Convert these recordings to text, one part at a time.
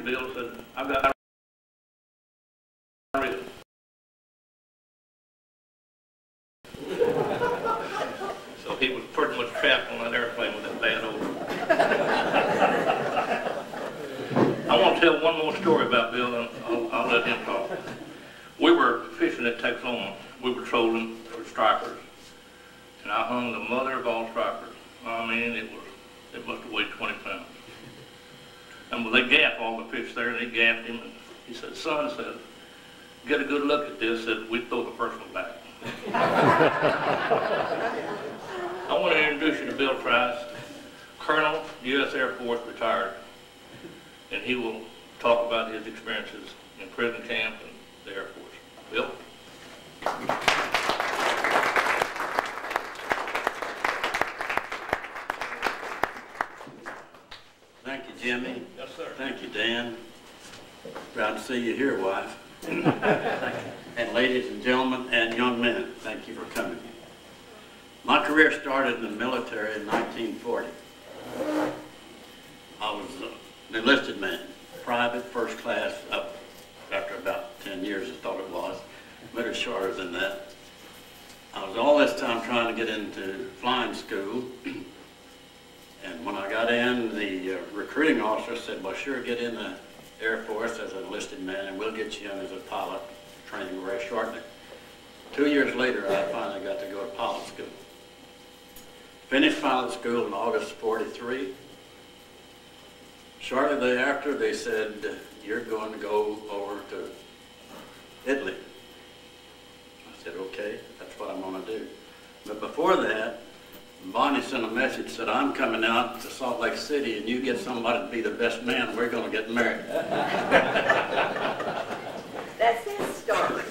read, Bill? Said, I've got to read it. So he was pretty much trapped on that airplane with that bad odor. I want to tell one more story about Bill, and I'll let him talk. We were fishing at Texoma. We were trolling for stripers, and I hung the mother of all stripers. I mean, it must have weighed 20 pounds. And well, they gaffed all the fish there, and they gaffed him, and he said, son, said, get a good look at this, said, we'd throw the first one back. I want to introduce you to Bill Trice, Colonel, U.S. Air Force, retired, and he will talk about his experiences in prison camp and the Air Force. Bill? Thank you, Jimmy. Yes, sir. Thank you, Dan. Proud to see you here, wife. And ladies and gentlemen and young men, thank you for coming. My career started in the military in 1940. I was an enlisted man, private, first class, up after about 10 years, I thought it was, but it's shorter than that. I was all this time trying to get into flying school, and when I got in, the recruiting officer said, well, sure, get in the Air Force as an enlisted man, and we'll get you in as a pilot, training very shortly. 2 years later, I finally got to go to pilot school. Finished pilot school in August '43. Shortly thereafter, they said, you're going to go over to Italy. I said, okay, that's what I'm going to do. But before that, Bonnie sent a message, said, I'm coming out to Salt Lake City, and you get somebody to be the best man, we're going to get married. That's his story.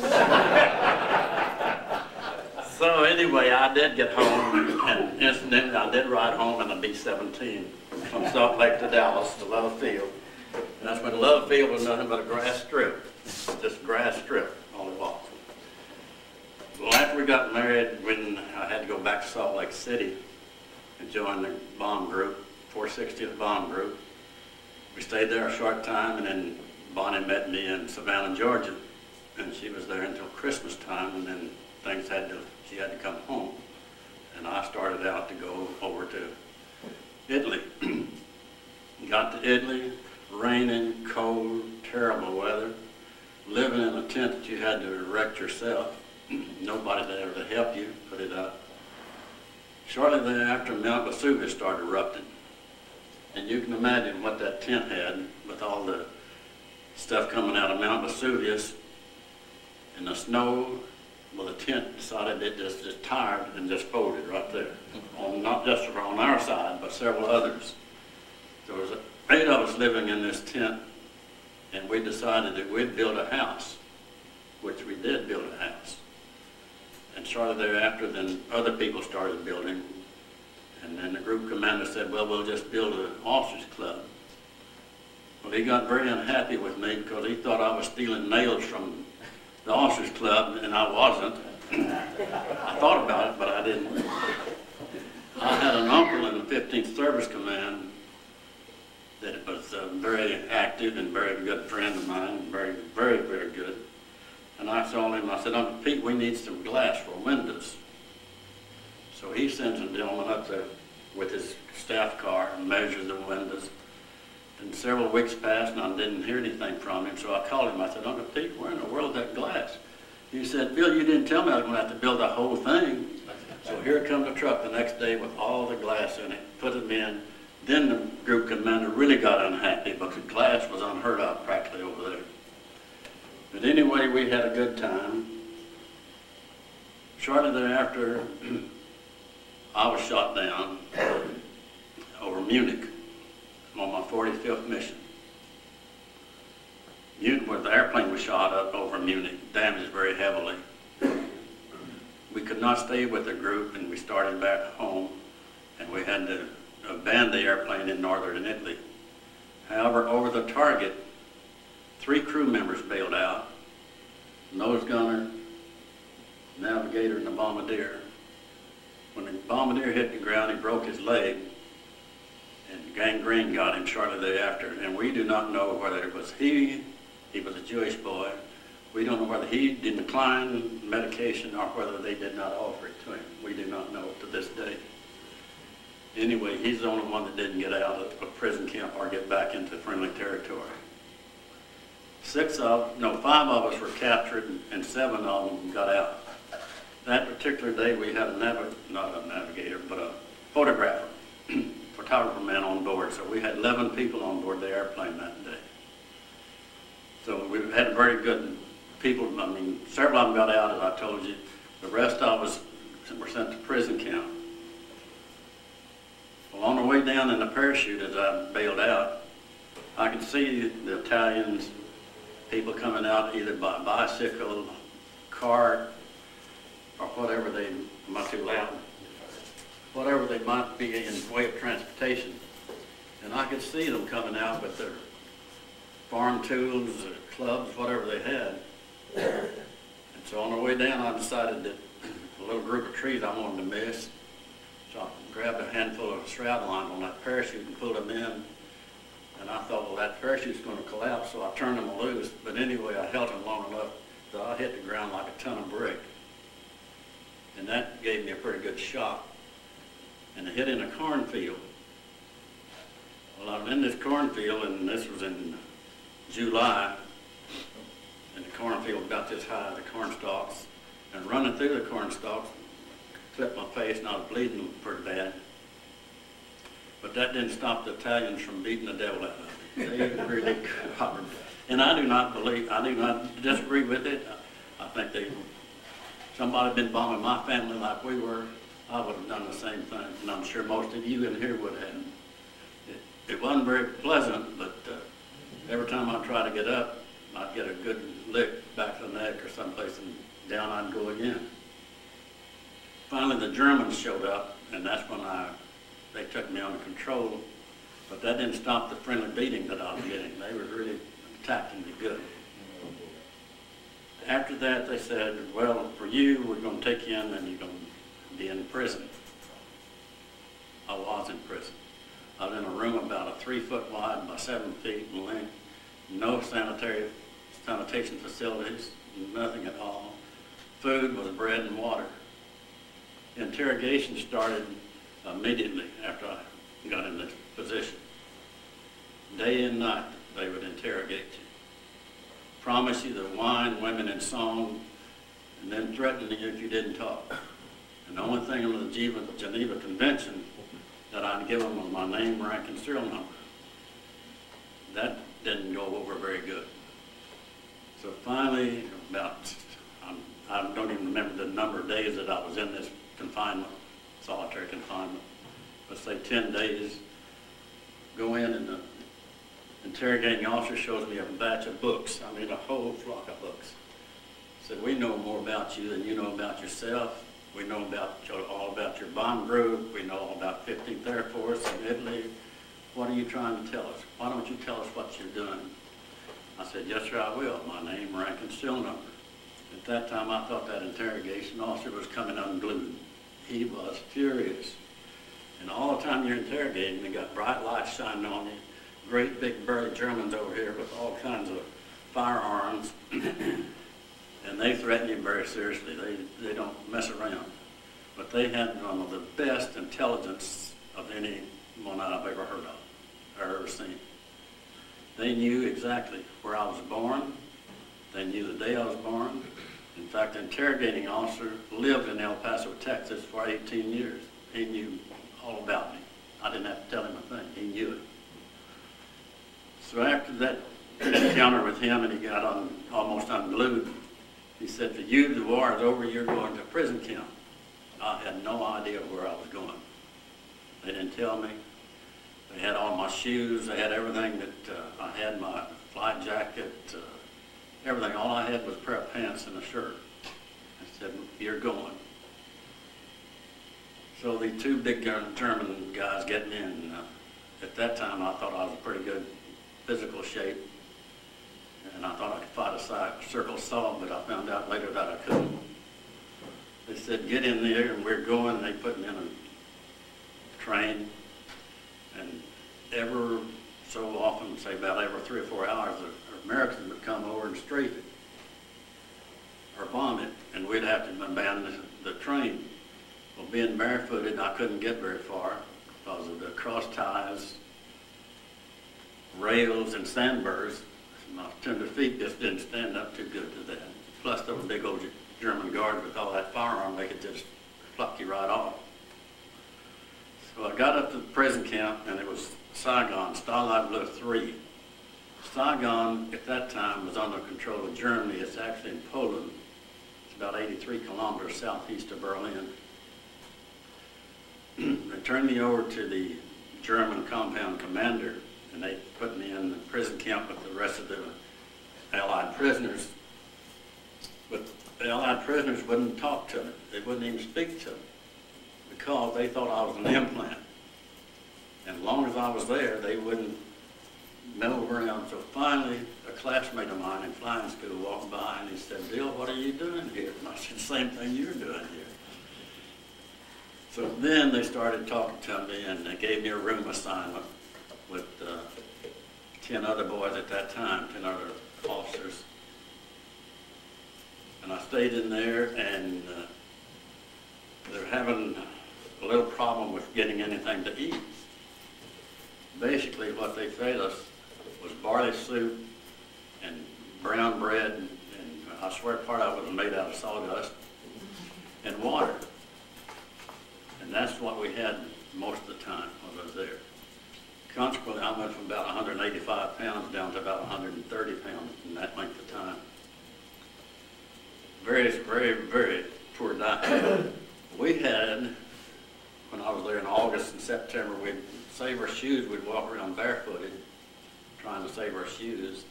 So anyway, I did get home, and incidentally, I did ride home in a B-17 from Salt Lake to Dallas to Love Field. And that's when Love Field was nothing but a grass strip, just grass strip, all it was. Well, after we got married, when I had to go back to Salt Lake City and join the bomb group, 460th Bomb Group, we stayed there a short time, and then Bonnie met me in Savannah, Georgia, and she was there until Christmas time, and then she had to come home. And I started out to go over to Italy. Got to Italy, raining, cold, terrible weather, living in a tent that you had to erect yourself. Nobody there to help you put it up. Shortly thereafter, Mount Vesuvius started erupting. And you can imagine what that tent had with all the stuff coming out of Mount Vesuvius and the snow. Well, the tent decided it just tired and just folded right there. Not just on our side, but several others. There was 8 of us living in this tent, and we decided that we'd build a house, which we did build a house. And shortly thereafter, then other people started building, and then the group commander said, well, we'll just build an officers club. Well, he got very unhappy with me because he thought I was stealing nails from the officers club, and I wasn't. I thought about it, but I didn't. I had an uncle in the 15th Service Command that was very active and very good friend of mine, very, very, very good. And I told him, I said, Uncle Pete, we need some glass for windows. So he sends a gentleman up there with his staff car and measures the windows. And several weeks passed, and I didn't hear anything from him, so I called him. I said, Uncle Pete, where in the world is that glass? He said, Bill, you didn't tell me I was going to have to build the whole thing. So here comes the truck the next day with all the glass in it, put them in. Then the group commander really got unhappy because the glass was unheard of practically over there. But anyway, we had a good time. Shortly thereafter, I was shot down over Munich on my 45th mission. Where the airplane was shot up over Munich, damaged very heavily. We could not stay with the group, and we started back home, and we had to abandon the airplane in northern Italy. However, over the target, 3 crew members bailed out: nose gunner, navigator, and the bombardier. When the bombardier hit the ground, he broke his leg, and gangrene got him shortly thereafter. And we do not know whether it was he was a Jewish boy. We don't know whether he declined medication or whether they did not offer it to him. We do not know to this day. Anyway, he's the only one that didn't get out of prison camp or get back into friendly territory. 5 of us were captured and 7 of them got out. That particular day we had not a navigator, but a photographer, photographer man on board. So we had 11 people on board the airplane that day. So we had very good people. I mean, several of them got out, as I told you. The rest of us were sent to prison camp. Well, on the way down in the parachute as I bailed out, I could see the Italians, people coming out either by bicycle, cart, or whatever they, am I too loud? Whatever they might be in way of transportation. And I could see them coming out with their farm tools, clubs, whatever they had. And so on the way down, I decided that a little group of trees I wanted to miss. So I grabbed a handful of shroud line on that parachute and pulled them in. And I thought, well, that parachute's going to collapse, so I turned them loose. But anyway, I held them long enough that I hit the ground like a ton of brick. And that gave me a pretty good shock. And it hit in a cornfield. Well, I'm in this cornfield, and this was in July, and the cornfield about this high, the corn stalks, and running through the corn stalks, clipped my face, and I was bleeding pretty bad. But that didn't stop the Italians from beating the devil out of me. They really covered. And I do not disagree with it. I think somebody had been bombing my family like we were, I would have done the same thing. And I'm sure most of you in here would have. It wasn't very pleasant, but every time I try to get up, I'd get a good lick back to the neck or someplace, and down I'd go again. Finally, the Germans showed up, and that's when they took me under control. But that didn't stop the friendly beating that I was getting. They were really attacking me good. After that, they said, well, for you, we're going to take you in and you're going to be in prison. I was in prison. I was in a room about a 3 foot wide by 7 feet in length. No sanitation facilities, nothing at all. Food was bread and water. Interrogation started immediately after I got in this position. Day and night, they would interrogate you. Promise you the wine, women, and song, and then threaten you if you didn't talk. And the only thing under the Geneva Convention that I'd give them was my name, rank, and serial number. That didn't go over very good. So finally, I don't even remember the number of days that I was in this confinement, solitary confinement. Let's say 10 days. Go in and the interrogating officer shows me a batch of books. I mean, a whole flock of books. Said, we know more about you than you know about yourself. We know all about your bomb group. We know all about 15th Air Force in Italy. What are you trying to tell us? Why don't you tell us what you're doing? I said, yes, sir, I will. My name, rank, and serial number. At that time, I thought that interrogation officer was coming unglued. He was furious. And all the time you're interrogating, they got bright lights shining on you. Great big burly Germans over here with all kinds of firearms. And they threaten you very seriously. They don't mess around. But they had one of the best intelligence of anyone I've ever heard of, or ever seen. They knew exactly where I was born. They knew the day I was born. In fact, the interrogating officer lived in El Paso, Texas for 18 years. He knew all about me. I didn't have to tell him a thing. He knew it. So after that encounter with him and he got almost unglued, he said, for you, the war is over, you're going to prison camp. I had no idea where I was going. They didn't tell me. They had all my shoes. They had everything that I had, my flight jacket, everything. All I had was a pair of pants and a shirt. I said, you're going. So the 2 big German guys getting in, at that time I thought I was in pretty good physical shape. And I thought I could fight a circle saw, but I found out later that I couldn't. They said, get in there, and we're going. And they put me in a train, and ever so often, say about every 3 or 4 hours, the Americans would come over and strafe it or bomb it, and we'd have to abandon the train. Well, being barefooted, I couldn't get very far because of the cross ties, rails, and sandbars. My tender feet just didn't stand up too good to that. Plus, those big old German guards with all that firearm, they could just pluck you right off. So I got up to the prison camp, and it was Saigon, Stalag 3. Saigon, at that time, was under control of Germany. It's actually in Poland. It's about 83 kilometers southeast of Berlin. They turned me over to the German compound commander, and they put me in the prison camp with the rest of the Allied prisoners. But the Allied prisoners wouldn't talk to me. They wouldn't even speak to me because they thought I was an implant. And as long as I was there, they wouldn't meddle around. So finally, a classmate of mine in flying school walked by and he said, "Bill, what are you doing here?" And I said, "The same thing you're doing here." So then they started talking to me, and they gave me a room assignment with 10 other boys at that time, 10 other officers. And I stayed in there, and they're having a little problem with getting anything to eat. Basically, what they fed us was barley soup and brown bread, and I swear part of it was made out of sawdust, and water. And that's what we had most of the time when I was there. Consequently, I went from about 185 pounds down to about 130 pounds in that length of time. Very, very, very poor diet. We had, when I was there in August and September, we'd save our shoes. We'd walk around barefooted, trying to save our shoes,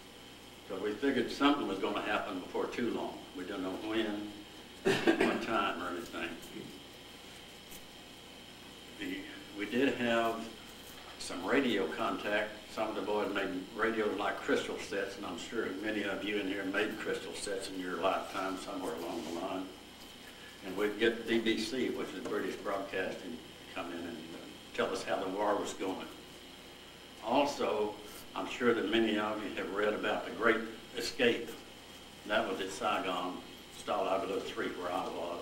because we figured something was going to happen before too long. We didn't know when, what time, or anything. We did have some radio contact. Some of the boys made radios like crystal sets, and I'm sure many of you in here made crystal sets in your lifetime somewhere along the line. And we'd get BBC, which is British Broadcasting, come in and tell us how the war was going. Also, I'm sure that many of you have read about the Great Escape. That was at Saigon, Stalag 3, where I was.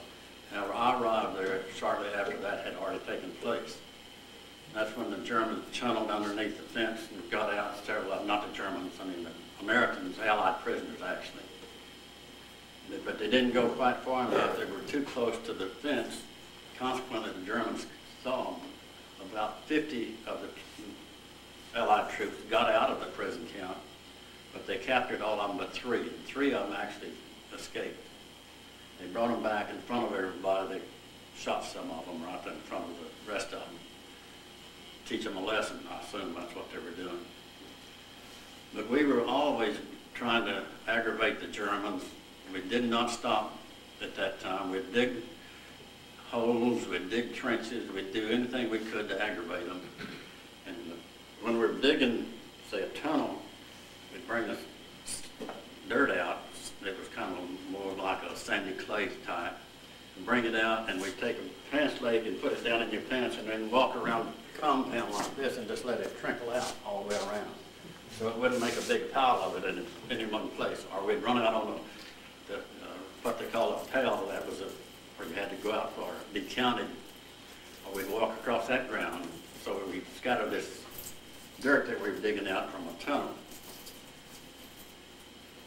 However, I arrived there shortly after that had already taken place. That's when the Germans tunneled underneath the fence and got out several of them, not the Germans, I mean the Americans, Allied prisoners actually. But they didn't go quite far enough. They were too close to the fence. Consequently, the Germans saw them. About 50 of the Allied troops got out of the prison camp, but they captured all of them but 3. And 3 of them actually escaped. They brought them back in front of everybody. They shot some of them right in front of the rest of them. Teach them a lesson. I assume that's what they were doing. But we were always trying to aggravate the Germans. We did not stop at that time. We'd dig holes, we'd dig trenches, we'd do anything we could to aggravate them. And when we were digging, say, a tunnel, we'd bring the dirt out. It was kind of more like a sandy clay type. And bring it out, and we'd take a pants leg and put it down in your pants, and then walk around the compound like this and just let it trickle out all the way around. So it wouldn't make a big pile of it in any one place. Or we'd run out on what they call a pail, that was where you had to go out for, be counted. Or we'd walk across that ground. So we scattered this dirt that we were digging out from a tunnel.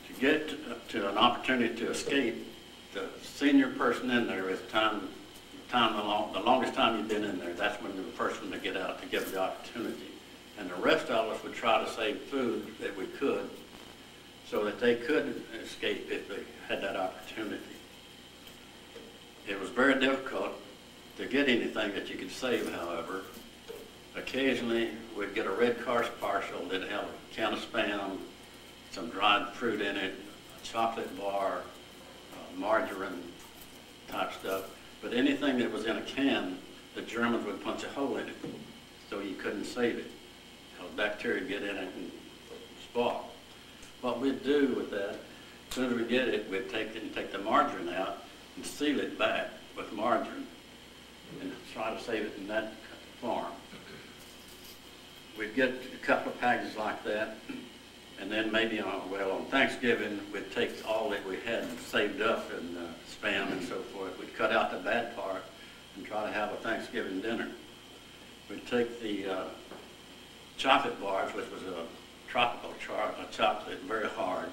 To get to an opportunity to escape, the senior person in there is the longest time you've been in there. That's when you're the first one to get out to give the opportunity. And the rest of us would try to save food that we could so that they could escape if they had that opportunity. It was very difficult to get anything that you could save, however. Occasionally, we'd get a Red Cross parcel that had a can of Spam, some dried fruit in it, a chocolate bar, margarine type stuff. But anything that was in a can, the Germans would punch a hole in it so you couldn't save it. Because bacteria get in it and spoil. What we'd do with that, as soon as we get it, we'd take the margarine out and seal it back with margarine and try to save it in that form. we'd get a couple of packages like that, and then maybe on Thanksgiving, we'd take all that we had saved up and Spam and so forth. We'd cut out the bad part and try to have a Thanksgiving dinner. We'd take the chocolate bars, which was a tropical chocolate, very hard,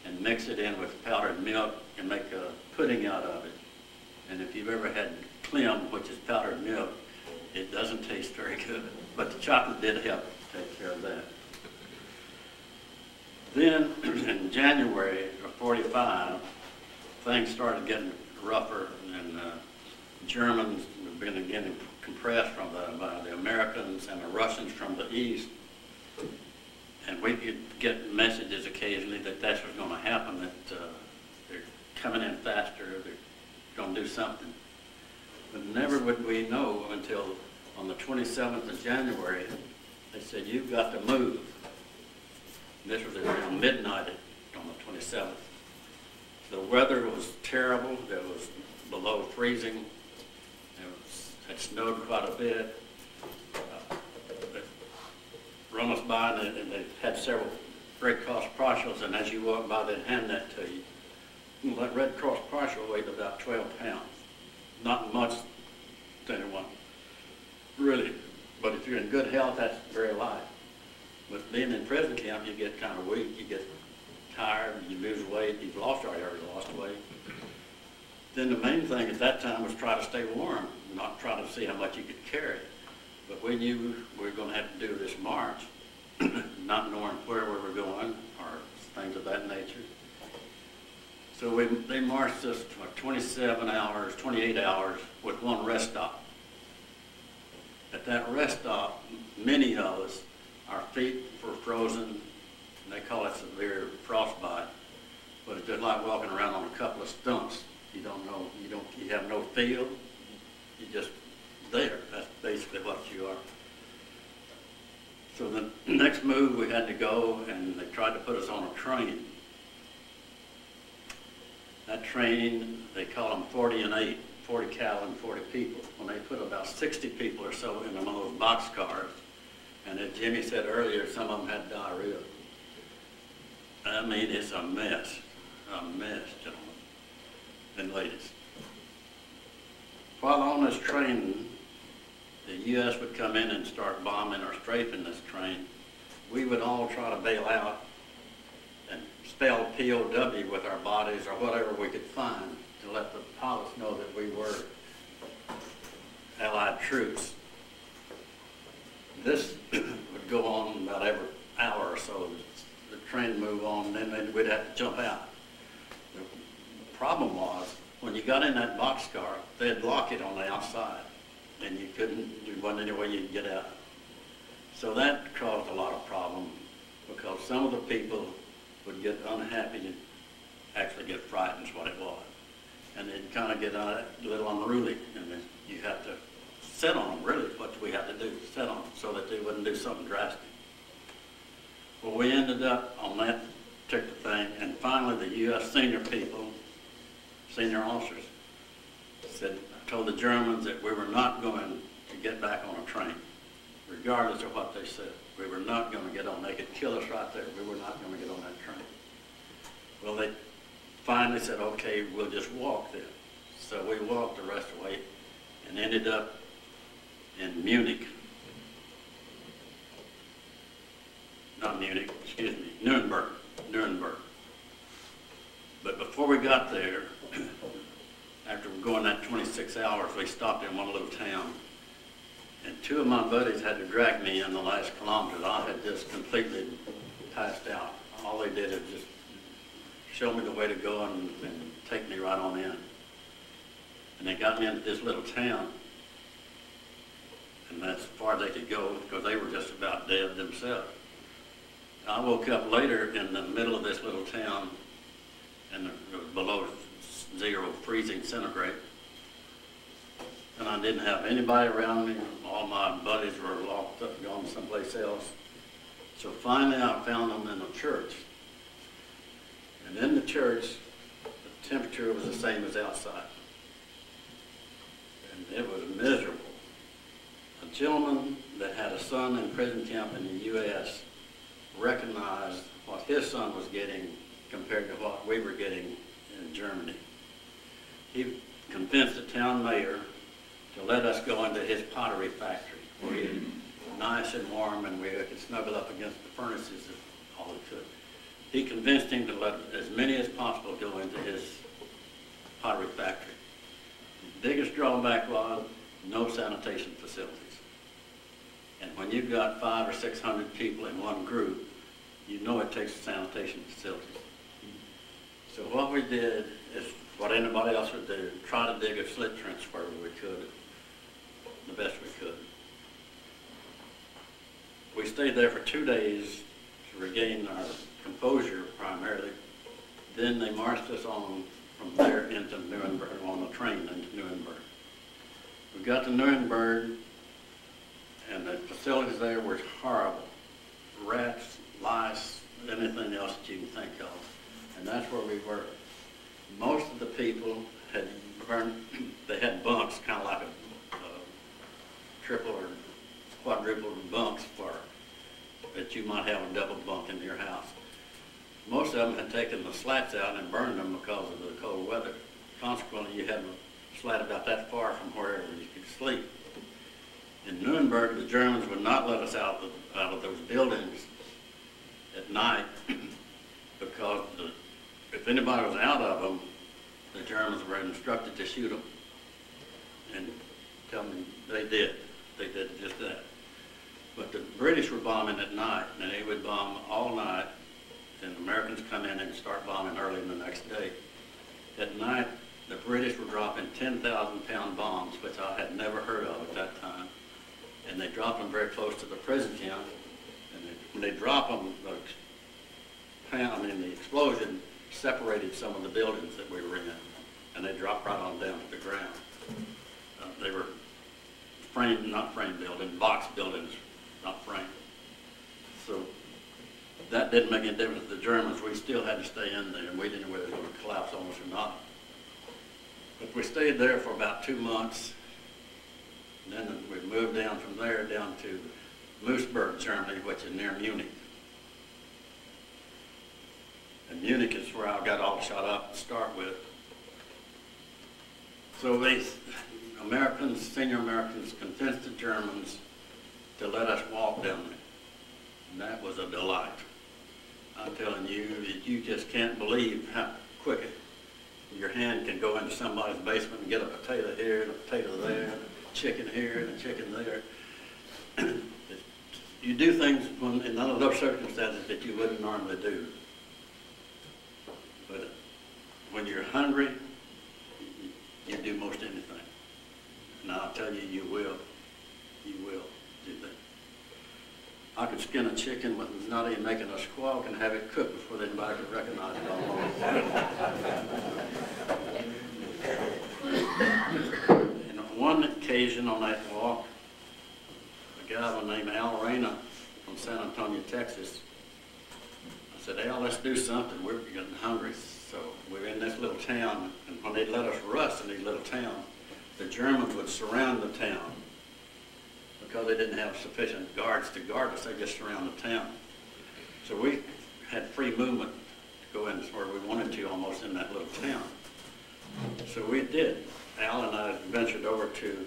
and mix it in with powdered milk and make a pudding out of it. And if you've ever had clem, which is powdered milk, it doesn't taste very good, but the chocolate did help take care of that. Then in January of '45, things started getting rougher, and Germans were getting compressed by the Americans and the Russians from the east. And we could get messages occasionally that that's what's going to happen, that they're coming in faster, they're going to do something. But never would we know until on the 27th of January, they said, "You've got to move." And this was around midnight on the 27th. The weather was terrible. It was below freezing. It snowed quite a bit. Run us by, and they had several Red Cross partials, and as you walk by, they'd hand that to you. Well, that Red Cross partial weighed about 12 pounds. Not much to anyone, really. But if you're in good health, that's very light. But being in prison camp, you get kind of weak, you get tired, you lose weight, you've already lost weight. Then the main thing at that time was try to stay warm, not try to see how much you could carry. But we knew we were going to have to do this march, not knowing where we were going or things of that nature. So they marched us for 27 hours, 28 hours with one rest stop. At that rest stop, many of us, our feet were frozen, and they call it severe frostbite. But it's just like walking around on a couple of stumps. You don't know, you have no feel, you just there. That's basically what you are. So the next move, we had to go, and they tried to put us on a train. That train, they call them 40 and 8, 40 cattle and 40 people. When they put about 60 people or so in one of those boxcars, and as Jimmy said earlier, some of them had diarrhea. I mean, it's a mess, gentlemen and ladies. While on this train, the U.S. would come in and start bombing or strafing this train. We would all try to bail out and spell POW with our bodies or whatever we could find to let the pilots know that we were Allied troops. This would go on about every hour or so. The train would move on, and then we'd have to jump out. The problem was, when you got in that boxcar, they'd lock it on the outside, and there wasn't any way you could get out. So that caused a lot of problem, because some of the people would get unhappy and actually get frightened is what it was. And they'd kind of get a little unruly, and then you have to sit on them, really, what we had to do, sit on them, so that they wouldn't do something drastic. Well, we ended up on that particular thing, and finally the U.S. senior people, senior officers, told the Germans that we were not going to get back on a train, regardless of what they said. We were not going to get on. They could kill us right there. We were not going to get on that train. Well, they finally said, okay, we'll just walk then. So we walked the rest of the way and ended up in Munich. Not Munich, excuse me, Nuremberg. But before we got there, after going that 26 hours, we stopped in one little town. And two of my buddies had to drag me in the last kilometers. I had just completely passed out. All they did is just show me the way to go and take me right on in. And they got me into this little town. And that's as far as they could go, because they were just about dead themselves. I woke up later in the middle of this little town, and it was below 0 freezing centigrade. And I didn't have anybody around me. All my buddies were locked up, gone someplace else. So finally I found them in a church. And in the church, the temperature was the same as outside. And it was miserable. A gentleman that had a son in prison camp in the U.S. recognized what his son was getting compared to what we were getting in Germany. He convinced the town mayor to let us go into his pottery factory, where it was nice and warm and we could snuggle up against the furnaces if all we could. He convinced him to let as many as possible go into his pottery factory. The biggest drawback was no sanitation facilities. And when you've got 500 or 600 people in one group, you know it takes sanitation facilities. So what we did is what anybody else would do, try to dig a slit trench where we could, the best we could. We stayed there for 2 days to regain our composure primarily. Then they marched us on from there into Nuremberg, on a train into Nuremberg. We got to Nuremberg, and the facilities there were horrible. Rats, lice, anything else that you can think of. And that's where we were. Most of the people had they had bunks, kind of like a triple or quadruple bunks for that you might have a double bunk in your house. Most of them had taken the slats out and burned them because of the cold weather. Consequently, you had a slat about that far from wherever you could sleep. In Nuremberg, the Germans would not let us out of those buildings at night because if anybody was out of them, the Germans were instructed to shoot them. And tell me, they did. They did just that. But the British were bombing at night, and they would bomb all night, and the Americans come in and start bombing early in the next day. At night, the British were dropping 10,000-pound bombs, which I had never heard of at that time. And they dropped them very close to the prison camp. And when they dropped them, the explosion separated some of the buildings that we were in, and they dropped right on down to the ground. They were not frame buildings, box buildings, not frame. So that didn't make any difference to the Germans. We still had to stay in there, and we didn't know whether it was going to collapse on us or not. But we stayed there for about 2 months. And then we moved down from there down to Moosburg, Germany, which is near Munich. And Munich is where I got all shot up to start with. So these Americans, senior Americans, convinced the Germans to let us walk down there. And that was a delight. I'm telling you, that you just can't believe how quick your hand can go into somebody's basement and get a potato here and a potato there, and a chicken here and a chicken there. You do things in none of those circumstances that you wouldn't normally do. But when you're hungry, you do most anything. And I'll tell you, you will do that. I could skin a chicken with not even making a squawk and have it cooked before anybody could recognize it almost. And on one occasion on that walk, a guy named Al Reyna from San Antonio, Texas, I said, Al, let's do something. We're getting hungry. So we're in this little town, and when they let us rust in these little towns, the Germans would surround the town. Because they didn't have sufficient guards to guard us, they just surround the town. So we had free movement to go in where we wanted to, almost in that little town. So we did. Al and I ventured over to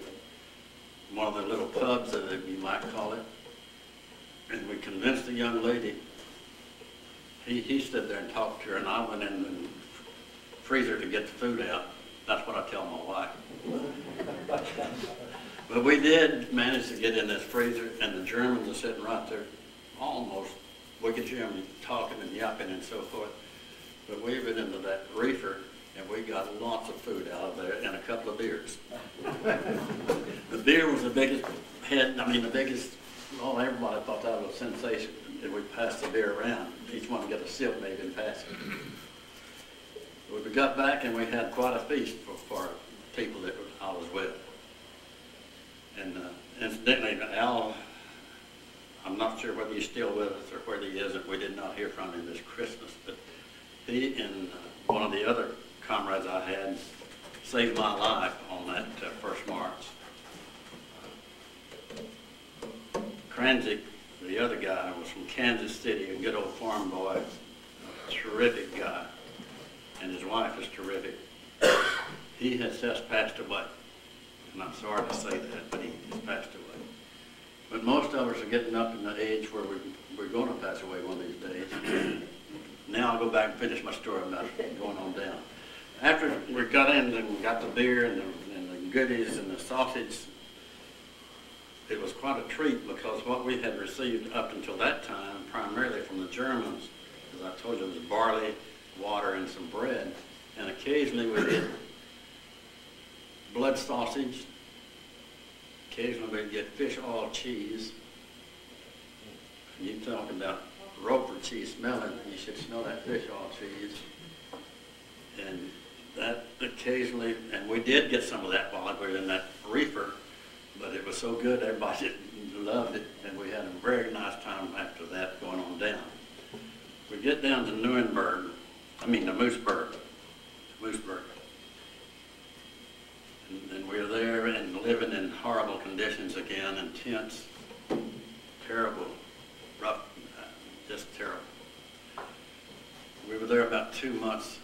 one of the little pubs, that you might call it, and we convinced the young lady. He stood there and talked to her, and I went in the freezer to get the food out. That's what I tell my wife. But we did manage to get in this freezer, and the Germans are sitting right there, almost. We could hear them talking and yapping and so forth. But we went into that reefer, and we got lots of food out of there and a couple of beers. The beer was the biggest everybody thought that was a sensation. And we passed the beer around. Each one get a sip maybe and pass it. We got back, and we had quite a feast for people that I was with. And incidentally, Al, I'm not sure whether he's still with us or whether he isn't. We did not hear from him this Christmas, but he and one of the other comrades I had saved my life on that first march. Franzik, the other guy, was from Kansas City, a good old farm boy, a terrific guy, and his wife is terrific. He has just passed away, and I'm sorry to say that, but he has passed away. But most of us are getting up in the age where we're going to pass away one of these days. Now I'll go back and finish my story about going on down. After we got in and got the beer and the goodies and the sausage, it was quite a treat because what we had received up until that time, primarily from the Germans, as I told you, was barley, water, and some bread. And occasionally we get blood sausage. Occasionally we'd get fish oil cheese. And you talk about Roper cheese smelling, you should smell that fish oil cheese. And that occasionally, and we did get some of that while we were in that reefer, but it was so good everybody loved it, and we had a very nice time after that going on down. We get down to Nuremberg, the Moosburg. And we were there and living in horrible conditions again, in tents, terrible, rough, just terrible. We were there about 2 months,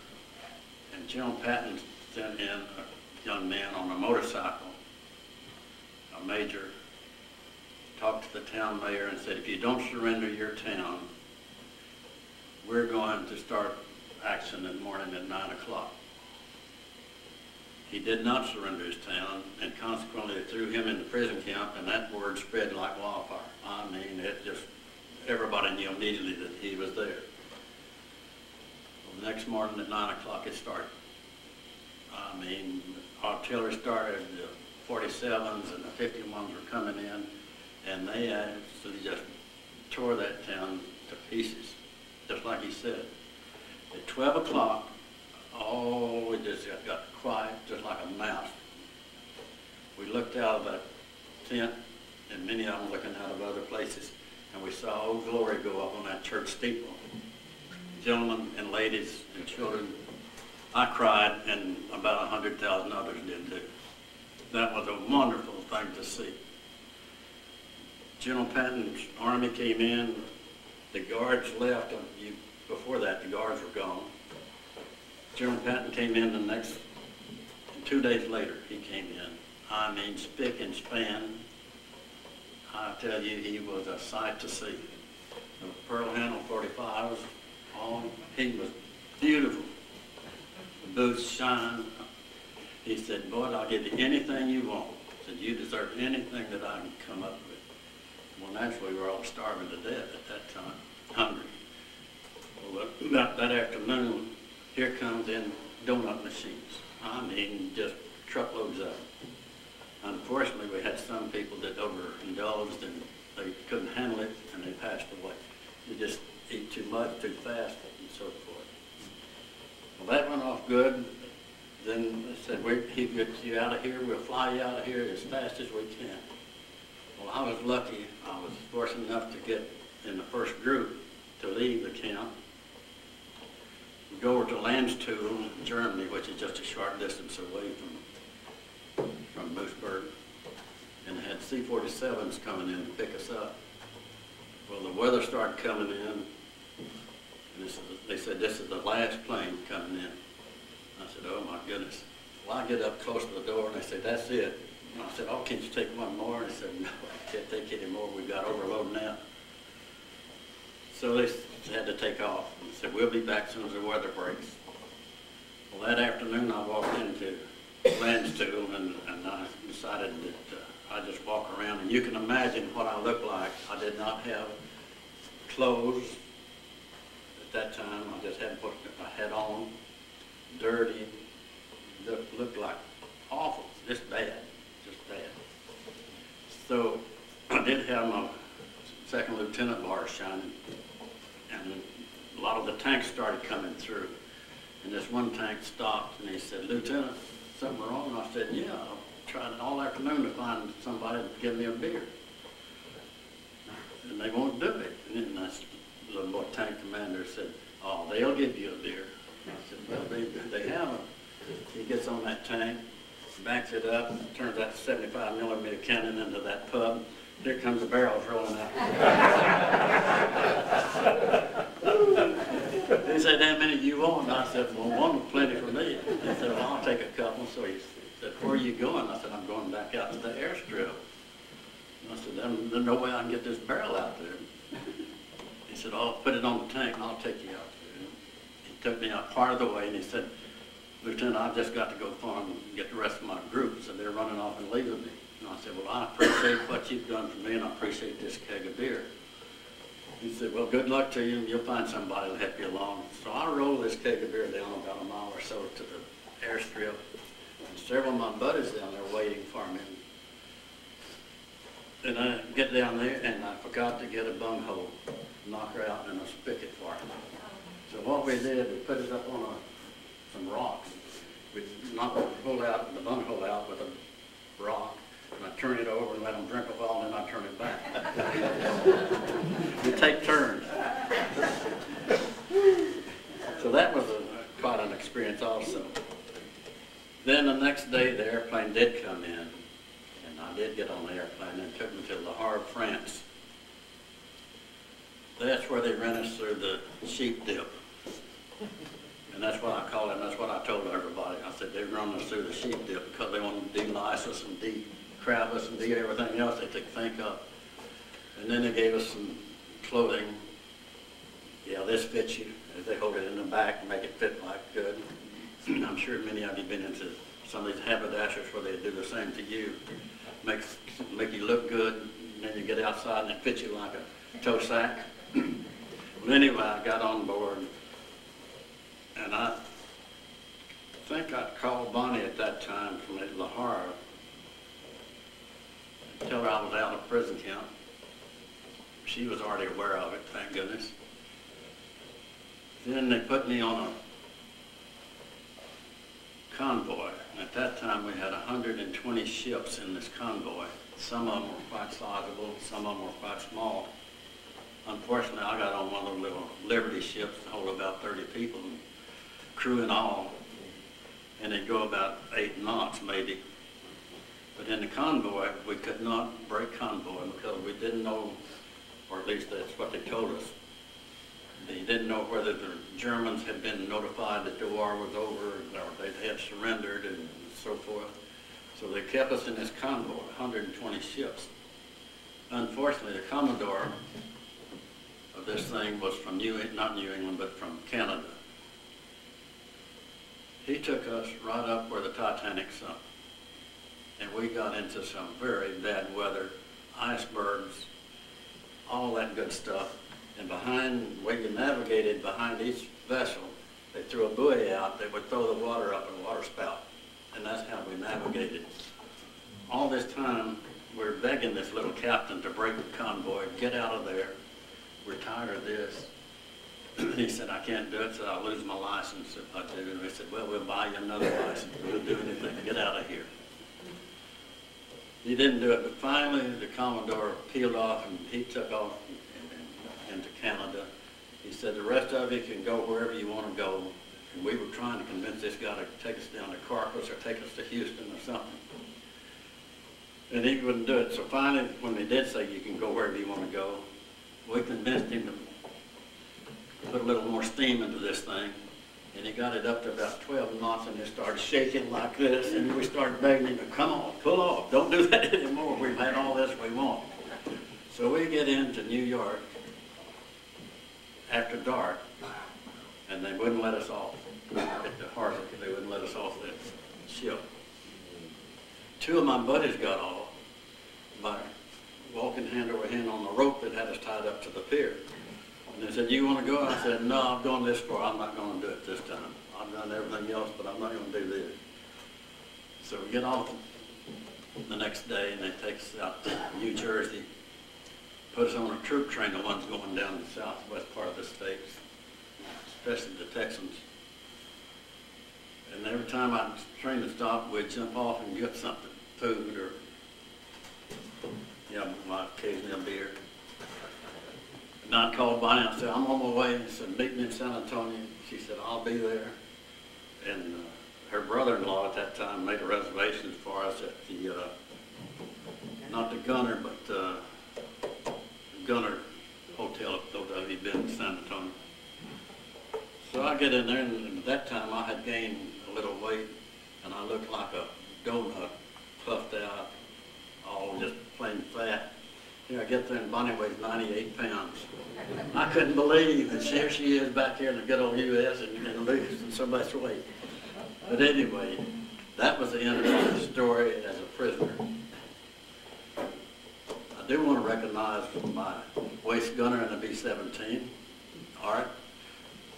and General Patton sent in a young man on a motorcycle, a major, talked to the town mayor and said, if you don't surrender your town, we're going to start action in the morning at 9 o'clock. He did not surrender his town, and consequently they threw him in the prison camp, and that word spread like wildfire. I mean, it just, everybody knew immediately that he was there. Well, the next morning at 9 o'clock it started. I mean, artillery started, the 47s and the 51s were coming in, and they actually just tore that town to pieces, just like he said. At 12 o'clock, we just got quiet, just like a mouse. We looked out of that tent, and many of them looking out of other places, and we saw Old Glory go up on that church steeple. Gentlemen and ladies and children, I cried, and about 100,000 others did too. That was a wonderful thing to see. General Patton's army came in, the guards left. Before that, the guards were gone. General Patton came in and 2 days later, he came in. I mean, spick and span. I tell you, he was a sight to see. The pearl handle 45 was on. He was beautiful. The boots shine. He said, boy, I'll give you anything you want. He said, you deserve anything that I can come up with. Well, naturally, we were all starving to death at that time, hungry. Well, about that afternoon, here comes in donut machines. I mean, just truckloads of them. Unfortunately, we had some people that overindulged and they couldn't handle it and they passed away. They just eat too much, too fast, and so forth. Well, that went off good. Then they said, he'll get you out of here, we'll fly you out of here as fast as we can. Well, I was lucky. I was fortunate enough to get in the first group to leave the camp. We go over to Landstuhl, Germany, which is just a short distance away from Moosburg, and they had C-47s coming in to pick us up. Well, the weather started coming in, and they said, this is the last plane coming in. I said, oh my goodness. Well, I get up close to the door, and they said, that's it. And I said, oh, can't you take one more? And they said, no, I can't take any more. We've got overload now. So they had to take off. And they said, we'll be back as soon as the weather breaks. Well, that afternoon, I walked into Landstuhl, and I decided that I'd just walk around. And you can imagine what I looked like. I did not have clothes at that time. I just hadn't put my head on. Dirty. Looked like awful. Just bad. So I did have my second lieutenant bar shining, and a lot of the tanks started coming through. And this one tank stopped, and he said, Lieutenant, something wrong? And I said, yeah, I've tried all afternoon to find somebody to give me a beer. And they won't do it. And then the little boy tank commander said, oh, they'll give you a beer. I said, well, they haven't. He gets on that tank, backs it up, turns that 75mm cannon into that pub, Here comes the barrels rolling out. He said, how many do you want? And I said, well, one was plenty for me. He said, well, I'll take a couple. So he said, where are you going? I said, I'm going back out to the airstrip. And I said, there's no way I can get this barrel out there. He said, oh, put it on the tank and I'll take you out there. He took me out part of the way and he said, Lieutenant, I've just got to go farm and get the rest of my group. So they're running off and leaving me. And I said, well, I appreciate what you've done for me and I appreciate this keg of beer. He said, well, good luck to you and you'll find somebody that'll help you along. So I rolled this keg of beer down about a mile or so to the airstrip. And several of my buddies down there waiting for me. And I get down there and I forgot to get a bunghole, knock her out in a spigot for her. So what we did, we put it up on some rocks. We knocked the bunghole out with a rock. And I turn it over and let them drink a while, and then I turn it back. We take turns. So that was quite an experience also. Then the next day the airplane did come in, and I did get on the airplane, and it took me to Le Havre, France. That's where they ran us through the sheep dip. And that's what I call it, and that's what I told everybody. I said they run us through the sheep dip because they wanted to de-lice us and de-crab us and do everything else they could think of. And then they gave us some clothing. Yeah, this fits you. They hold it in the back and make it fit like good. I'm sure many of you have been into some of these haberdashers where they do the same to you. Make you look good, and then you get outside and it fits you like a toe sack. Well, anyway, I got on board, and I think I called Bonnie at that time from Le Havre and tell her I was out of prison camp. She was already aware of it, thank goodness. Then they put me on a convoy. At that time we had 120 ships in this convoy. Some of them were quite sizable, some of them were quite small. Unfortunately, I got on one of those little Liberty ships that hold about 30 people, crew and all, and they'd go about 8 knots maybe. But in the convoy, we could not break convoy because we didn't know, or at least that's what they told us. They didn't know whether the Germans had been notified that the war was over or they had surrendered and so forth. So they kept us in this convoy, 120 ships. Unfortunately, the Commodore of this thing was from not New England, but from Canada. He took us right up where the Titanic sunk. And we got into some very bad weather, icebergs, all that good stuff. And where you navigated behind each vessel, they threw a buoy out that would throw the water up in a water spout. And that's how we navigated. All this time, we're begging this little captain to break the convoy, get out of there. We're tired of this. He said, I can't do it, so I'll lose my license if I do. And we said, well, we'll buy you another license. We'll do anything to get out of here. He didn't do it, but finally the Commodore peeled off and he took off into Canada. He said, the rest of you can go wherever you want to go. And we were trying to convince this guy to take us down to Caracas or take us to Houston or something. And he wouldn't do it. So finally, when they did say you can go wherever you want to go, we convinced him to put a little more steam into this thing. And he got it up to about 12 knots and it started shaking like this. And we started begging him to come on, pull off. Don't do that anymore. We've had all this we want. So we get into New York after dark, and they wouldn't let us off at the harbor. They wouldn't let us off that ship. 2 of my buddies got off by walking hand over hand on the rope that had us tied up to the pier. And they said, you want to go? I said, no, I've gone this far. I'm not going to do it this time. I've done everything else, but I'm not going to do this. So we get off the next day, and they take us out to New Jersey, put us on a troop train, the ones going down the southwest part of the states, especially the Texans. And every time our train would stop, we'd jump off and get something, food or, occasionally a beer. And I called Bonnie, I said, I'm on my way. She said, meet me in San Antonio. She said, I'll be there. And her brother-in-law at that time made a reservation for us at the, not the Gunner, but Gunner Hotel at WW2 in San Antonio. So I get in there, and at that time I had gained a little weight, and I looked like a donut, puffed out, all just plain fat. Here I get there, and Bonnie weighs 98 pounds. I couldn't believe that here she is back here in the good old U.S. and losing so much weight. But anyway, that was the end of my story as a prisoner. I do want to recognize my waist gunner in the B-17, Art.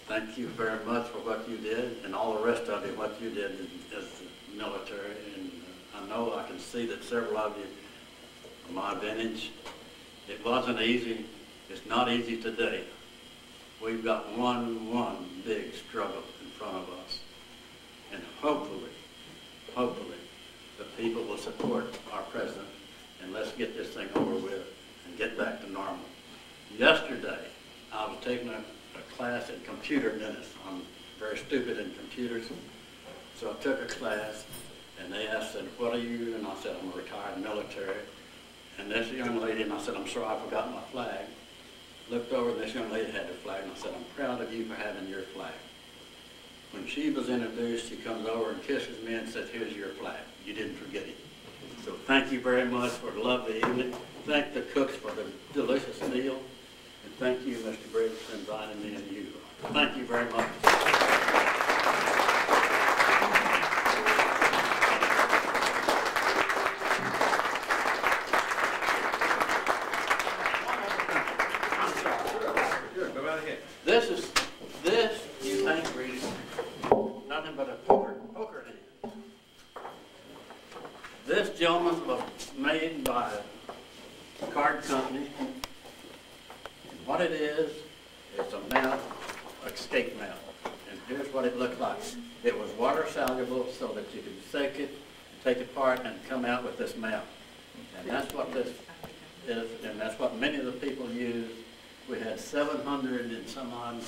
Thank you very much for what you did, and all the rest of you, what you did as the military. And I know I can see that several of you are my vintage. It wasn't easy. It's not easy today. We've got one big struggle in front of us. And hopefully, the people will support our president, and let's get this thing over with and get back to normal. Yesterday, I was taking a class in computer business. I'm very stupid in computers. So I took a class, and they asked, what are you? And I said, I'm a retired military. And this young lady, and I said, I'm sorry, I forgot my flag. Looked over, and this young lady had the flag, and I said, I'm proud of you for having your flag. When she was introduced, she comes over and kisses me and says, here's your flag. You didn't forget it. So thank you very much for the lovely evening. Thank the cooks for the delicious meal. And thank you, Mr. Briggs, for inviting me and you. Thank you very much. This, you think, Reed, nothing but a poker hand. This gentleman was made by a card company. And what it is, it's a mount, escape mount. And here's what it looked like. It was water soluble so that you could take it, take it apart, and come out with this mount. And that's what this is, and that's what many of the people use. We had 700 and some odd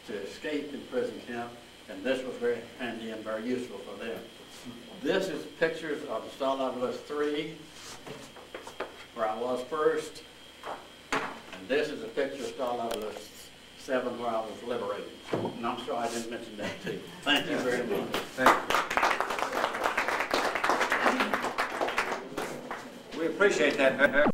to escape in prison camp, and this was very handy and very useful for them. This is pictures of the Stalag List 3, where I was first, and this is a picture of Stalag List 7, where I was liberated. And I'm sorry I didn't mention that too. Thank you very much. Thank you. We appreciate that.